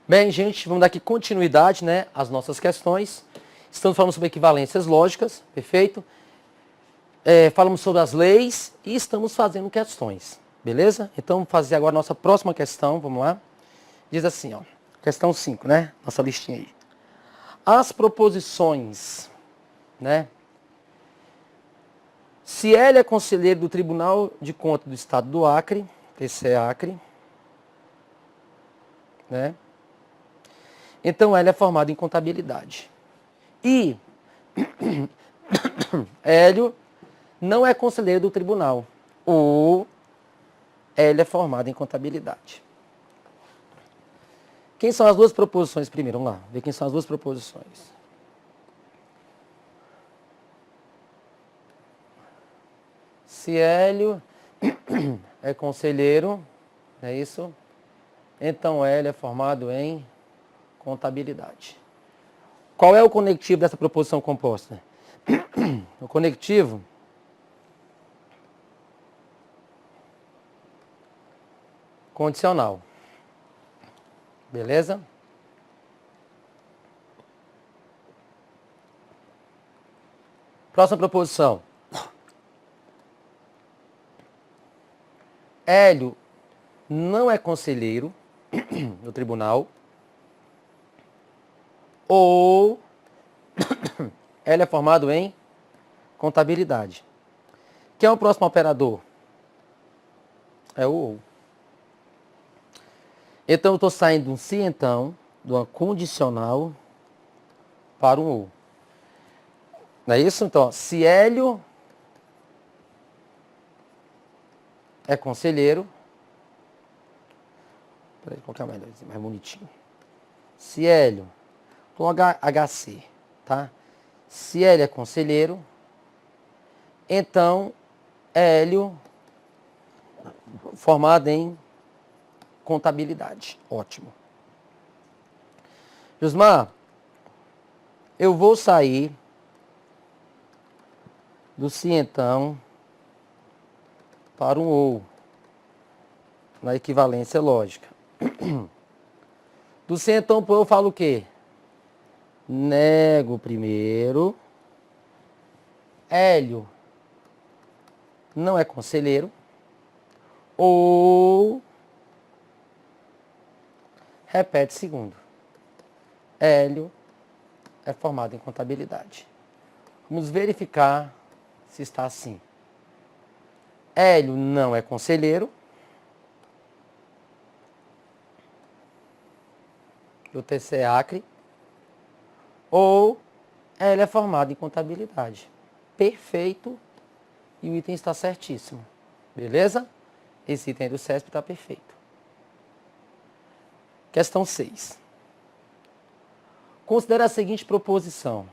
Bem, gente, vamos dar aqui continuidade, né, às nossas questões. Estamos falando sobre equivalências lógicas, perfeito? Falamos sobre as leis e estamos fazendo questões, beleza? Então, vamos fazer agora a nossa próxima questão, vamos lá. Diz assim, ó, questão 5, né, nossa listinha aí. As proposições, né? Se ele é conselheiro do Tribunal de Contas do Estado do Acre, esse é Acre, né? Então, ele é formado em contabilidade. E Hélio não é conselheiro do tribunal. Ou ele é formado em contabilidade. Quem são as duas proposições primeiro? Vamos lá, ver quem são as duas proposições. Se Hélio é conselheiro, é isso? Então Hélio é formado em contabilidade. Qual é o conectivo dessa proposição composta? O conectivo condicional. Beleza? Próxima proposição. Hélio não é conselheiro no tribunal. Ou Hélio é formado em contabilidade. Quem é o próximo operador? É o ou. Então, eu estou saindo de um se então, de uma condicional, para um ou. Não é isso? Então, se Hélio é conselheiro, peraí, vou colocar mais bonitinho. Se Hélio, com HC, tá? Se Hélio é conselheiro, então Hélio formado em contabilidade. Ótimo. Josmar, eu vou sair do se então para um ou, na equivalência lógica. Do se então eu falo o quê? Nego primeiro. Hélio não é conselheiro. Ou repete segundo. Hélio é formado em contabilidade. Vamos verificar se está assim. Hélio não é conselheiro. Do TCE Acre. Ou Hélio é formado em contabilidade. Perfeito. E o item está certíssimo. Beleza? Esse item do CESP está perfeito. Questão 6. Considere a seguinte proposição.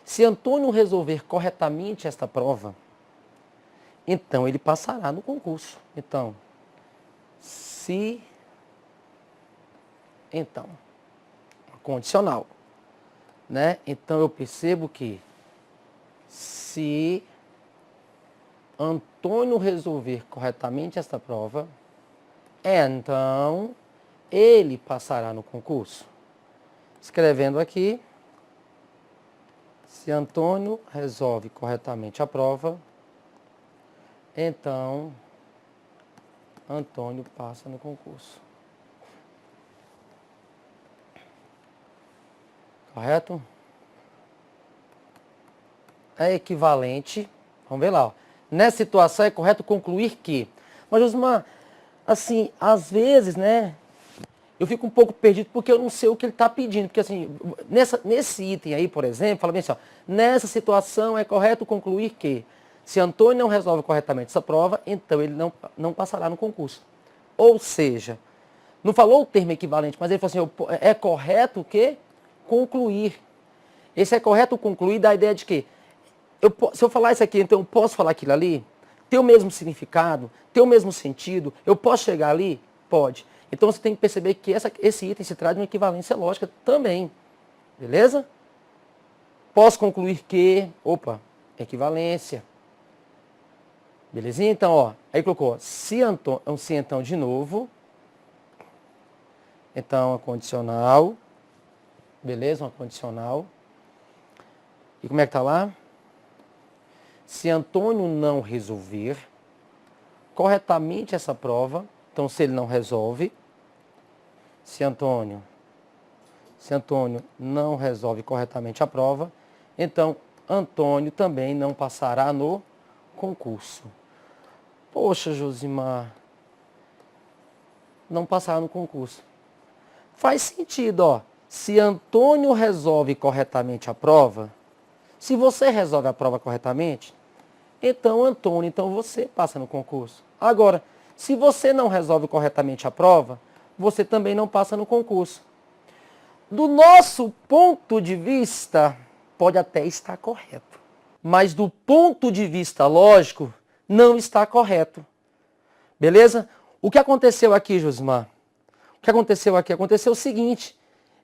Se Antônio resolver corretamente esta prova, então ele passará no concurso. Então, então, condicional, né? Então eu percebo que se Antônio resolver corretamente esta prova, então ele passará no concurso. Escrevendo aqui, se Antônio resolve corretamente a prova, então Antônio passa no concurso. Correto? É equivalente. Vamos ver lá. Ó. Nessa situação é correto concluir que. Mas, Josmar, assim, às vezes, né? Eu fico um pouco perdido porque eu não sei o que ele está pedindo. Porque, assim, nesse item aí, por exemplo, fala bem assim, ó, nessa situação é correto concluir que se Antônio não resolve corretamente essa prova, então ele não passará no concurso. Ou seja, não falou o termo equivalente, mas ele falou assim, é correto o quê? Concluir. Esse é correto concluir da ideia de que, se eu falar isso aqui, então eu posso falar aquilo ali? Tem o mesmo significado? Tem o mesmo sentido? Eu posso chegar ali? Pode. Então você tem que perceber que esse item se trata de uma equivalência lógica também. Beleza? Posso concluir que, equivalência. Belezinha? Então, ó, aí colocou, se então de novo, Então, a condicional. Beleza? Uma condicional. E como é que tá lá? Se Antônio não resolver corretamente essa prova, então se ele não resolve, se Antônio não resolve corretamente a prova, então Antônio também não passará no concurso. Poxa, Josimar, não passará no concurso. Faz sentido, ó. Se Antônio resolve corretamente a prova, se você resolve a prova corretamente, então Antônio, então você passa no concurso. Agora, se você não resolve corretamente a prova, você também não passa no concurso. Do nosso ponto de vista, pode até estar correto. Mas do ponto de vista lógico, não está correto. Beleza? O que aconteceu aqui, Josimar? O que aconteceu aqui? Aconteceu o seguinte.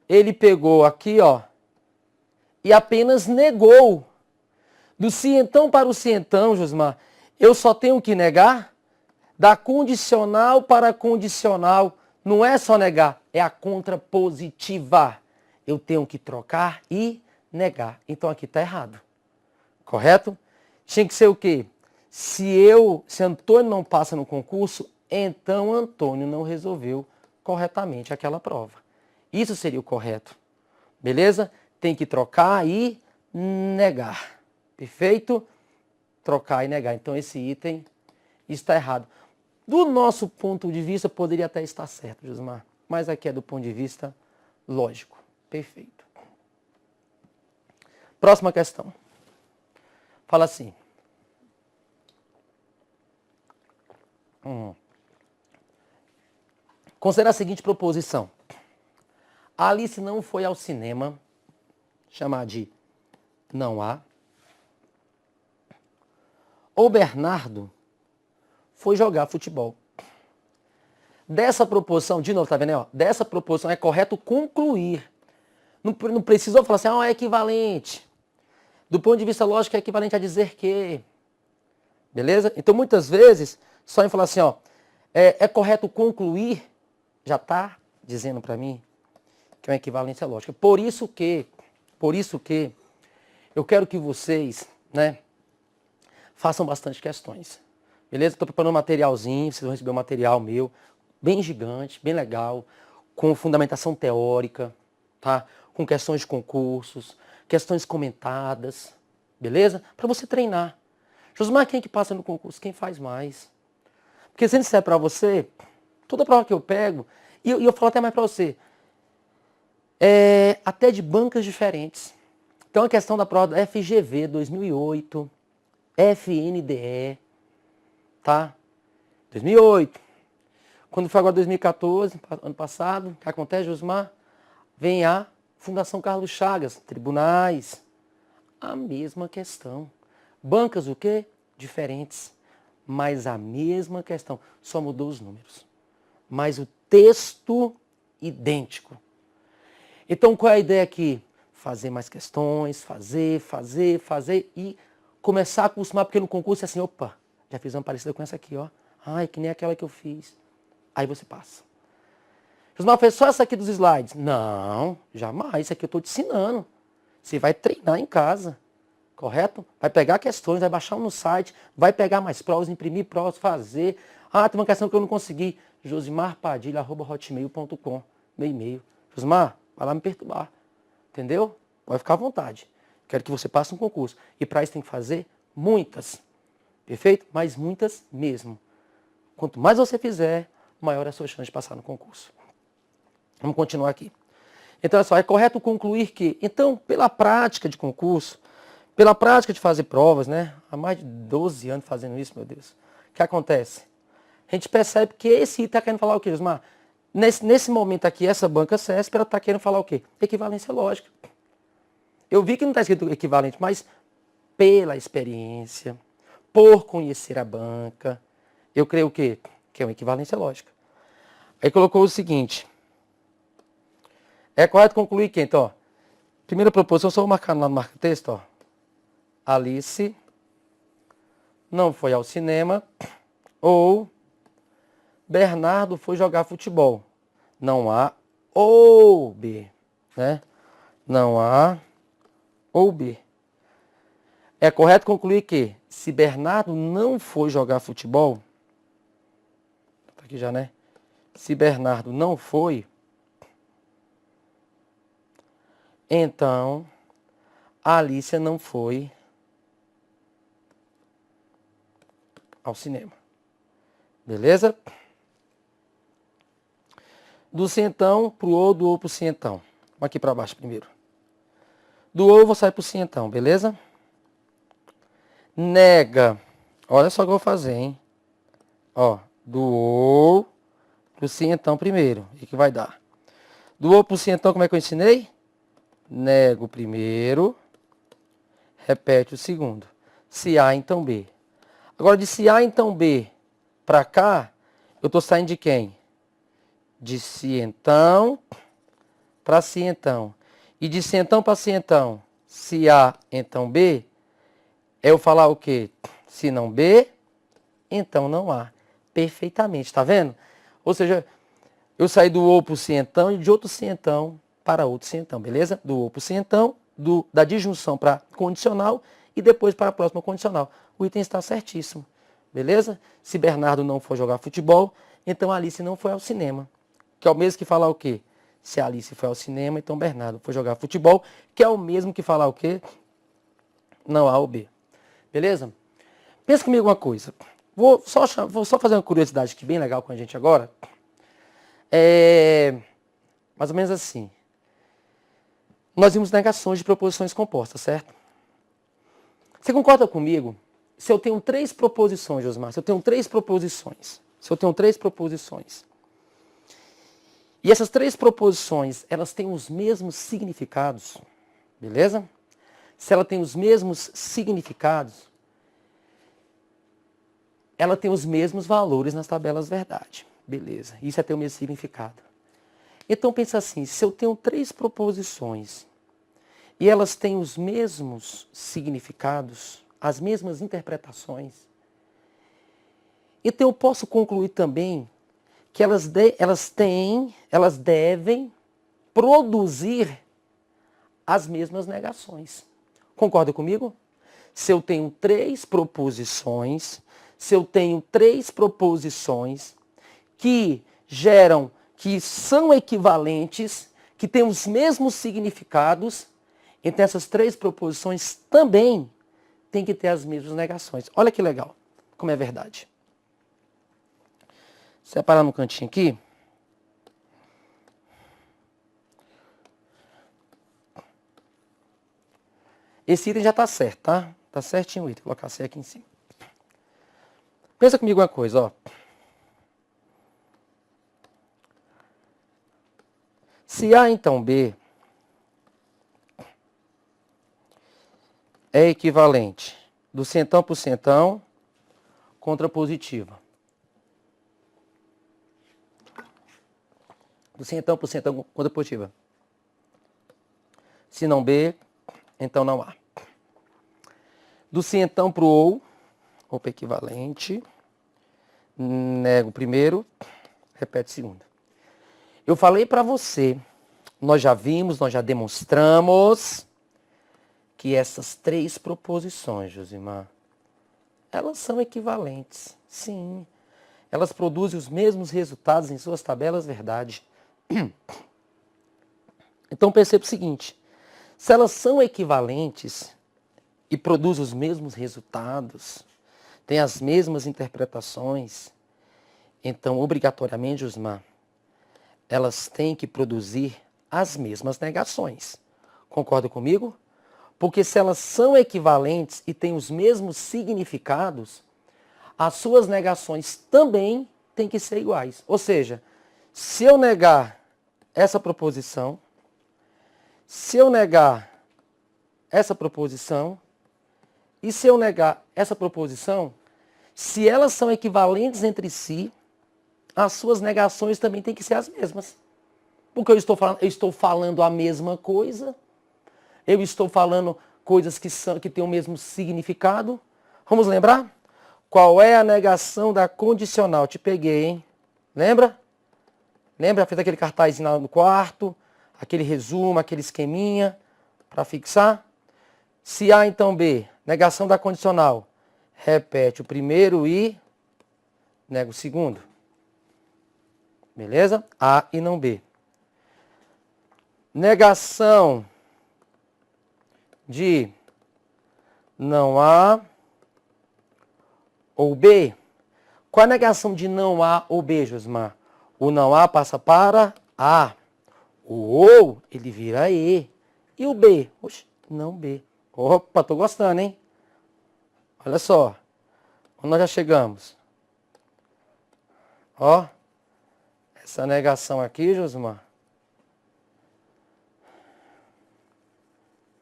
Ele pegou aqui, ó, e apenas negou. Do se então para o se então, Josimar, eu só tenho que negar? Da condicional para condicional. Não é só negar, é a contrapositiva. Eu tenho que trocar e negar. Então aqui está errado. Correto? Tinha que ser o quê? Se Antônio não passa no concurso, então Antônio não resolveu corretamente aquela prova. Isso seria o correto. Beleza? Tem que trocar e negar. Perfeito? Trocar e negar. Então esse item está errado. Do nosso ponto de vista, poderia até estar certo, Josimar. Mas aqui é do ponto de vista lógico. Perfeito. Próxima questão. Fala assim. Considera a seguinte proposição. Alice não foi ao cinema. Chamar de não há. O Bernardo foi jogar futebol. Dessa proposição, de novo, tá vendo aí, ó? Dessa proposição é correto concluir. Não precisou falar assim, é equivalente. Do ponto de vista lógico, é equivalente a dizer que. Beleza? Então, muitas vezes, só em falar assim, ó, é correto concluir, já está dizendo para mim que é uma equivalência lógica. Por isso que, eu quero que vocês, né, façam bastante questões. Beleza? Estou preparando um materialzinho, vocês vão receber um material meu, bem gigante, bem legal, com fundamentação teórica, tá? Com questões de concursos, questões comentadas, beleza? Para você treinar. Josimar, quem é que passa no concurso? Quem faz mais? Porque se eu disser para você, toda prova que eu pego, e eu falo até mais para você, até de bancas diferentes. Então a questão da prova da FGV 2008, FNDE, tá? 2008. Quando foi agora 2014, ano passado, o que acontece, Josimar? Vem a Fundação Carlos Chagas, tribunais, a mesma questão. Bancas o quê? Diferentes, mas a mesma questão, só mudou os números. Mas o texto idêntico. Então qual é a ideia aqui? Fazer mais questões, fazer e começar a acostumar, porque no concurso é assim, opa, já fiz uma parecida com essa aqui, ó. Ai, que nem aquela que eu fiz. Aí você passa. Josimar, fez só essa aqui dos slides? Não, jamais. Isso aqui eu estou te ensinando. Você vai treinar em casa. Correto? Vai pegar questões, vai baixar no site, vai pegar mais provas, imprimir provas, fazer. Ah, tem uma questão que eu não consegui. josimarpadilha@hotmail.com, meu e-mail. Josimar, vai lá me perturbar. Entendeu? Pode ficar à vontade. Quero que você passe um concurso. E para isso tem que fazer muitas. Perfeito? Mas muitas mesmo. Quanto mais você fizer, maior é a sua chance de passar no concurso. Vamos continuar aqui. Então, é só, é correto concluir que, então, pela prática de concurso, pela prática de fazer provas, né? Há mais de 12 anos fazendo isso, meu Deus. O que acontece? A gente percebe que esse está querendo falar o quê, Osmar? Nesse momento aqui, essa banca CESP, ela está querendo falar o quê? Equivalência lógica. Eu vi que não está escrito equivalente, mas pela experiência, por conhecer a banca, eu creio o quê? Que é uma equivalência lógica. Aí colocou o seguinte. É correto concluir que, então, ó, primeira proposição, só vou marcar lá no marca-texto, ó. Alice não foi ao cinema ou Bernardo foi jogar futebol. Não há ou B, né? Não A ou B. É correto concluir que se Bernardo não foi jogar futebol, tá aqui já, né? Se Bernardo não foi, então a Alicia não foi ao cinema. Beleza? Do cientão pro ou, do ou pro cientão. Vamos aqui para baixo primeiro. Do ou eu vou sair pro cientão, beleza? Nega. Olha só o que eu vou fazer, hein? Ó, do ou pro cientão primeiro. O que vai dar? Do ou pro cientão, como é que eu ensinei? Nego o primeiro, repete o segundo. Se A, então B. Agora, de se A, então B, para cá, eu estou saindo de quem? De cientão para cientão. E de cientão para cientão, se A, então B, é eu falar o quê? Se não B, então não A. Perfeitamente, tá vendo? Ou seja, eu saí do ou para o cientão e de outro cientão para outro cientão, beleza? Do ou para o cientão, da disjunção para condicional e depois para a próxima condicional. O item está certíssimo, beleza? Se Bernardo não for jogar futebol, então a Alice não foi ao cinema. Que é o mesmo que falar o quê? Se a Alice foi ao cinema, então Bernardo foi jogar futebol, que é o mesmo que falar o quê? Não A ou B. Beleza? Pensa comigo uma coisa. Vou só fazer uma curiosidade aqui bem legal com a gente agora. Mais ou menos assim. Nós vimos negações de proposições compostas, certo? Você concorda comigo? Se eu tenho 3 proposições, Josmar, se eu tenho 3 proposições, e essas 3 proposições, elas têm os mesmos significados, beleza? Se ela tem os mesmos significados, ela tem os mesmos valores nas tabelas verdade, beleza? Isso é ter o mesmo significado. Então pensa assim, se eu tenho 3 proposições e elas têm os mesmos significados, as mesmas interpretações, então eu posso concluir também que elas devem produzir as mesmas negações. Concorda comigo? Se eu tenho 3 proposições, que são equivalentes, que têm os mesmos significados, então essas 3 proposições também têm que ter as mesmas negações. Olha que legal, como é verdade. Separar no cantinho aqui. Esse item já está certo, tá? Está certinho o item. Vou colocar C aqui em cima. Pensa comigo uma coisa, ó. Se A, então B, é equivalente do centão para o centão, contrapositiva. Do centão para o centão, contrapositiva. Se não B, então não A. Do centão para o ou para equivalente, nego o primeiro, repete o segundo. Eu falei para você, nós já vimos, nós já demonstramos que essas 3 proposições, Josimar, elas são equivalentes. Sim, elas produzem os mesmos resultados em suas tabelas verdade. Então perceba o seguinte, se elas são equivalentes e produzem os mesmos resultados, têm as mesmas interpretações, então obrigatoriamente, Josimar, elas têm que produzir as mesmas negações. Concorda comigo? Porque se elas são equivalentes e têm os mesmos significados, as suas negações também têm que ser iguais. Ou seja, se eu negar essa proposição, se eu negar essa proposição, e se eu negar essa proposição, se elas são equivalentes entre si, as suas negações também têm que ser as mesmas. Porque eu estou falando a mesma coisa, eu estou falando coisas que têm o mesmo significado. Vamos lembrar? Qual é a negação da condicional? Te peguei, hein? Lembra? Lembra? Fez aquele cartazinho lá no quarto, aquele resumo, aquele esqueminha para fixar. Se A, então B, negação da condicional. Repete o primeiro e nega o segundo. Beleza? A e não B. Negação de não A ou B. Qual a negação de não A ou B, Josmar? O não A passa para A. O ou, ele vira E. E o B? Oxe, não B. Opa, tô gostando, hein? Olha só. Onde nós já chegamos? Ó. Essa negação aqui, Josmar,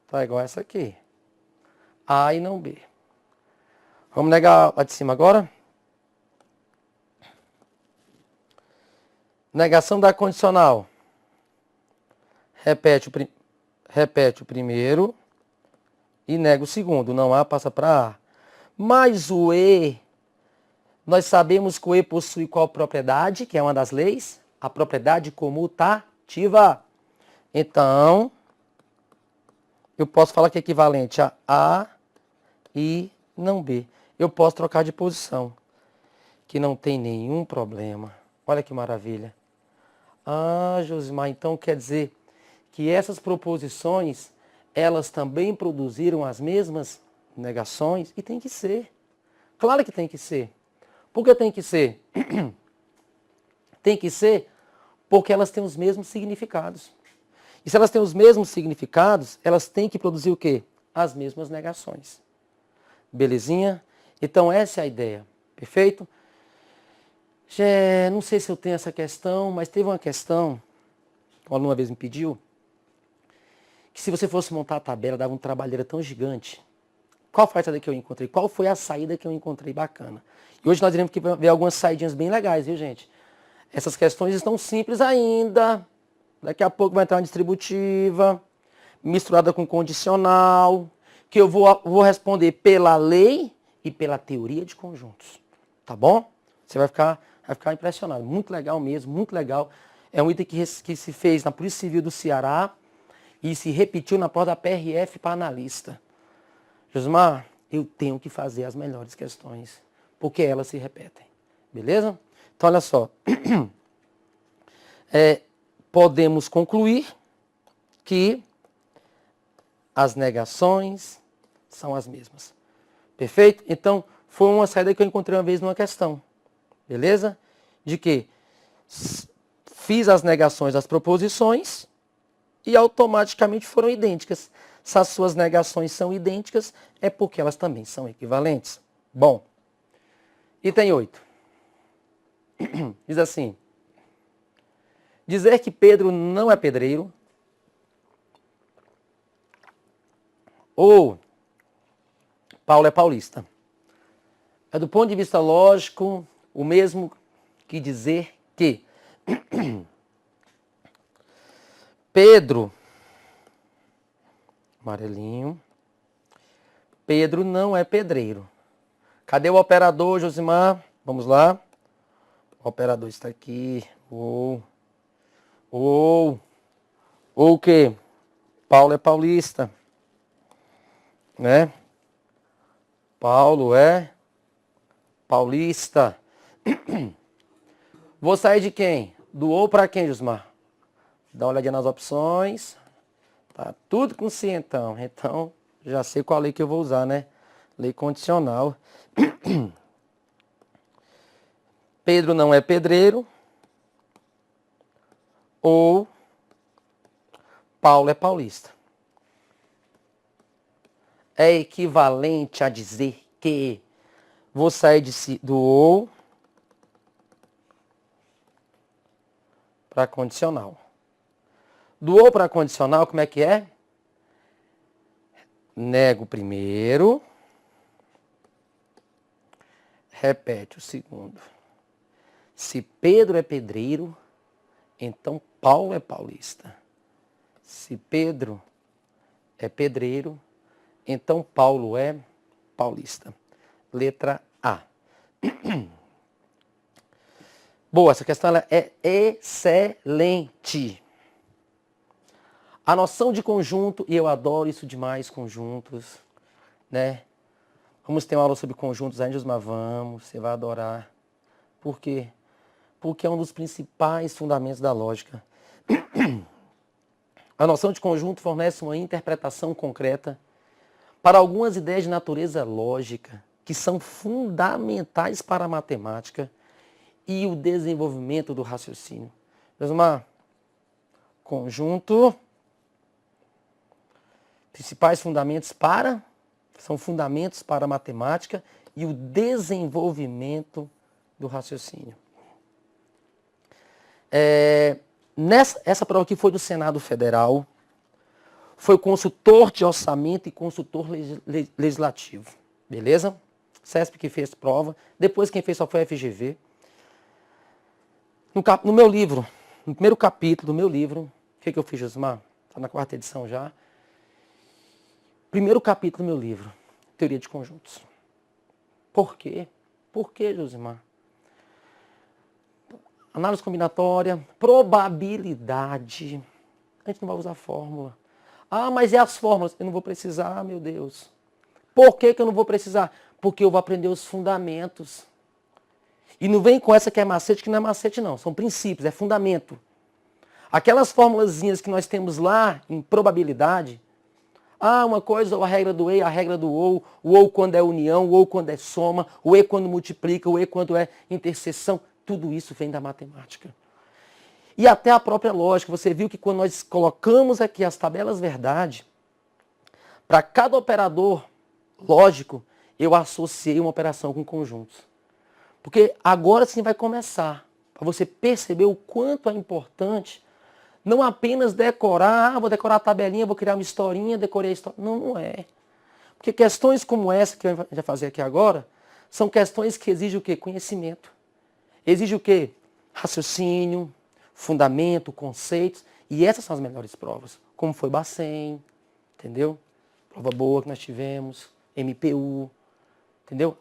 tá igual essa aqui. A e não B. Vamos negar a de cima agora? Negação da condicional. Repete o primeiro e nega o segundo. Não A passa para A. Mas o E, nós sabemos que o E possui qual propriedade, que é uma das leis? A propriedade comutativa. Então, eu posso falar que é equivalente a A e não B. Eu posso trocar de posição, que não tem nenhum problema. Olha que maravilha. Ah, Josimar, então quer dizer que essas proposições, elas também produziram as mesmas negações? E tem que ser. Claro que tem que ser. Por que tem que ser? Tem que ser porque elas têm os mesmos significados. E se elas têm os mesmos significados, elas têm que produzir o quê? As mesmas negações. Belezinha? Então essa é a ideia. Perfeito? Não sei se eu tenho essa questão, mas teve uma questão, um aluno uma vez me pediu, que se você fosse montar a tabela, dava um trabalheira tão gigante. Qual foi a saída que eu encontrei? Qual foi a saída que eu encontrei bacana? E hoje nós iremos ver algumas saídinhas bem legais, viu, gente? Essas questões estão simples ainda. Daqui a pouco vai entrar uma distributiva, misturada com condicional, que eu vou responder pela lei e pela teoria de conjuntos. Tá bom? Você vai ficar impressionado. Muito legal mesmo, muito legal. É um item que se fez na Polícia Civil do Ceará e se repetiu na prova da PRF para analista. Josmar, eu tenho que fazer as melhores questões, porque elas se repetem. Beleza? Então, olha só. Podemos concluir que as negações são as mesmas. Perfeito? Então, foi uma saída que eu encontrei uma vez numa questão. Beleza? De que fiz as negações das proposições e automaticamente foram idênticas. Se as suas negações são idênticas, é porque elas também são equivalentes. Bom, item 8. Diz assim: dizer que Pedro não é pedreiro ou Paulo é paulista. É, do ponto de vista lógico, o mesmo que dizer que Pedro, amarelinho, Pedro não é pedreiro. Cadê o operador, Josimar? Vamos lá. O operador está aqui. Ou o quê? Paulo é paulista. Né? Paulo é paulista. Vou sair de quem? Do ou para quem, Josimar? Dá uma olhadinha nas opções. Tá tudo com si, então. Então, já sei qual lei que eu vou usar, né? Lei condicional. Pedro não é pedreiro. Ou Paulo é paulista. É equivalente a dizer que vou sair do ou para condicional. Do ou para condicional, como é que é? Nego o primeiro. Repete o segundo. Se Pedro é pedreiro, então Paulo é paulista. Se Pedro é pedreiro, então Paulo é paulista. Letra A. Boa, essa questão ela é excelente. A noção de conjunto, e eu adoro isso demais, conjuntos, né? Vamos ter uma aula sobre conjuntos aí, Josmar, vamos, você vai adorar. Por quê? Porque é um dos principais fundamentos da lógica. A noção de conjunto fornece uma interpretação concreta para algumas ideias de natureza lógica, que são fundamentais para a matemática e o desenvolvimento do raciocínio. Josmar, conjunto, principais fundamentos são fundamentos para a matemática e o desenvolvimento do raciocínio. Essa prova aqui foi do Senado Federal, foi consultor de orçamento e consultor legislativo, beleza? CESP que fez prova, depois quem fez só foi a FGV. No meu livro, no primeiro capítulo do meu livro, o que eu fiz, Josmar? Está na 4ª edição já. Primeiro capítulo do meu livro, teoria de conjuntos. Por quê? Por quê, Josimar? Análise combinatória, probabilidade. A gente não vai usar fórmula. Ah, mas e as fórmulas? Eu não vou precisar, meu Deus. Por que eu não vou precisar? Porque eu vou aprender os fundamentos. E não vem com essa que é macete, que não é macete não. São princípios, é fundamento. Aquelas formulazinhas que nós temos lá em probabilidade. Ah, uma coisa, a regra do E, a regra do ou, o ou quando é união, o ou quando é soma, o E quando multiplica, o E quando é interseção. Tudo isso vem da matemática. E até a própria lógica. Você viu que quando nós colocamos aqui as tabelas verdade, para cada operador lógico, eu associei uma operação com conjuntos. Porque agora sim vai começar, para você perceber o quanto é importante não apenas decorar, vou decorar a tabelinha, vou criar uma historinha, decorei a história. Não, não é. Porque questões como essa que a gente vai fazer aqui agora, são questões que exigem o quê? Conhecimento. Exige o quê? Raciocínio, fundamento, conceitos. E essas são as melhores provas. Como foi Bacen, entendeu? Prova boa que nós tivemos, MPU, entendeu?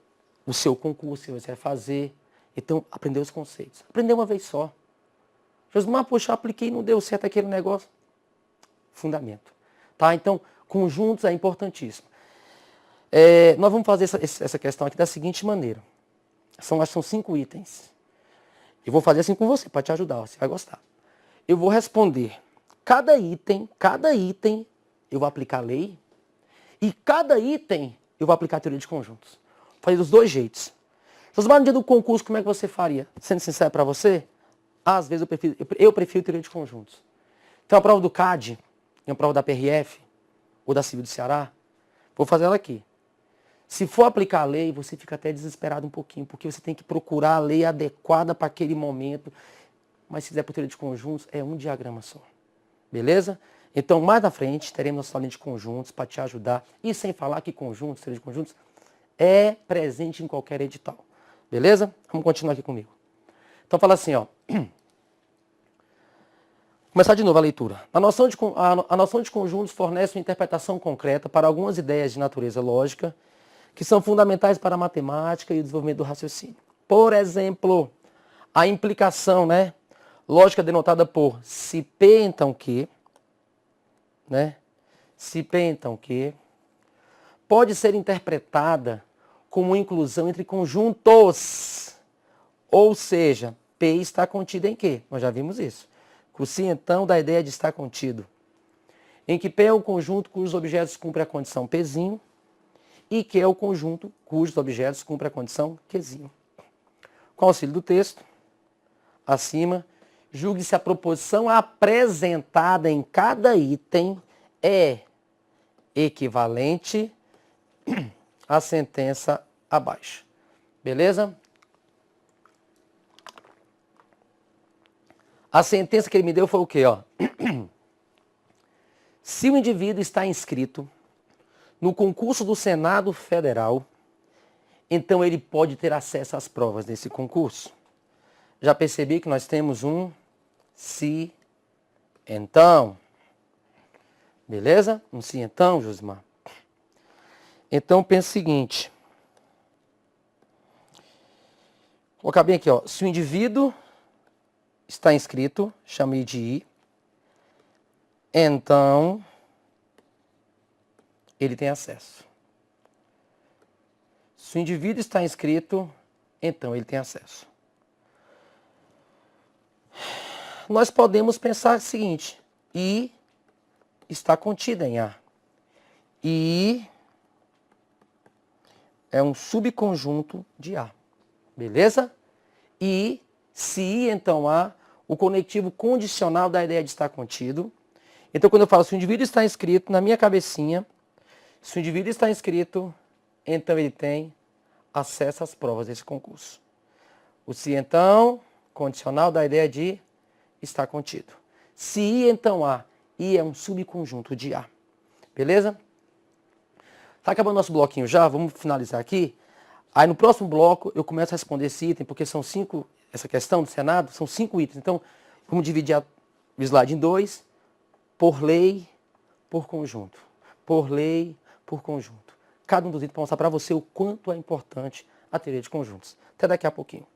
O seu concurso que você vai fazer. Então, aprender os conceitos. Aprender uma vez só. Josmar, poxa, eu apliquei e não deu certo aquele negócio. Fundamento. Tá? Então, conjuntos é importantíssimo. Nós vamos fazer essa questão aqui da seguinte maneira. São 5 itens. Eu vou fazer assim com você, para te ajudar, você vai gostar. Eu vou responder cada item, eu vou aplicar a lei. E cada item, eu vou aplicar a teoria de conjuntos. Vou fazer dos dois jeitos. Josmar, no dia do concurso, como é que você faria? Sendo sincero para você, às vezes eu prefiro teoria de conjuntos. Então a prova do CAD, a prova da PRF, ou da Civil do Ceará, vou fazer ela aqui. Se for aplicar a lei, você fica até desesperado um pouquinho, porque você tem que procurar a lei adequada para aquele momento. Mas se quiser por teoria de conjuntos, é um diagrama só. Beleza? Então, mais na frente, teremos nossa aulinha de conjuntos para te ajudar. E sem falar que conjuntos, teoria de conjuntos, é presente em qualquer edital. Beleza? Vamos continuar aqui comigo. Então, fala assim, ó. Começar de novo a leitura. A noção de conjuntos fornece uma interpretação concreta para algumas ideias de natureza lógica que são fundamentais para a matemática e o desenvolvimento do raciocínio. Por exemplo, a implicação, né? Lógica denotada por se P, então que, né? Se P, então que, pode ser interpretada como inclusão entre conjuntos. Ou seja, P está contido em quê? Nós já vimos isso. O se, então, da ideia de estar contido. Em que P é o conjunto cujos objetos cumprem a condição Pzinho e Q é o conjunto cujos objetos cumprem a condição Qzinho. Com auxílio do texto, acima, julgue se a proposição apresentada em cada item é equivalente à sentença abaixo. Beleza? A sentença que ele me deu foi o quê? Ó? Se o indivíduo está inscrito no concurso do Senado Federal, então ele pode ter acesso às provas desse concurso. Já percebi que nós temos um se então. Beleza? Um se então, Josimar. Então pensa o seguinte. Vou colocar bem aqui, ó. Se o indivíduo está inscrito, chamei de I, então ele tem acesso. Se o indivíduo está inscrito, então ele tem acesso. Nós podemos pensar o seguinte, I está contida em A. I é um subconjunto de A, beleza? E se I, então A, o conectivo condicional da ideia de estar contido. Então, quando eu falo se o indivíduo está inscrito, na minha cabecinha, se o indivíduo está inscrito, então ele tem acesso às provas desse concurso. O se, então, condicional da ideia de estar contido. Se I, então A, I é um subconjunto de A. Beleza? Tá acabando nosso bloquinho já, vamos finalizar aqui. Aí no próximo bloco eu começo a responder esse item, porque são 5, essa questão do Senado, são 5 itens. Então, vamos dividir o slide em 2, por lei, por conjunto. Por lei, por conjunto. Cada um dos itens para mostrar para você o quanto é importante a teoria de conjuntos. Até daqui a pouquinho.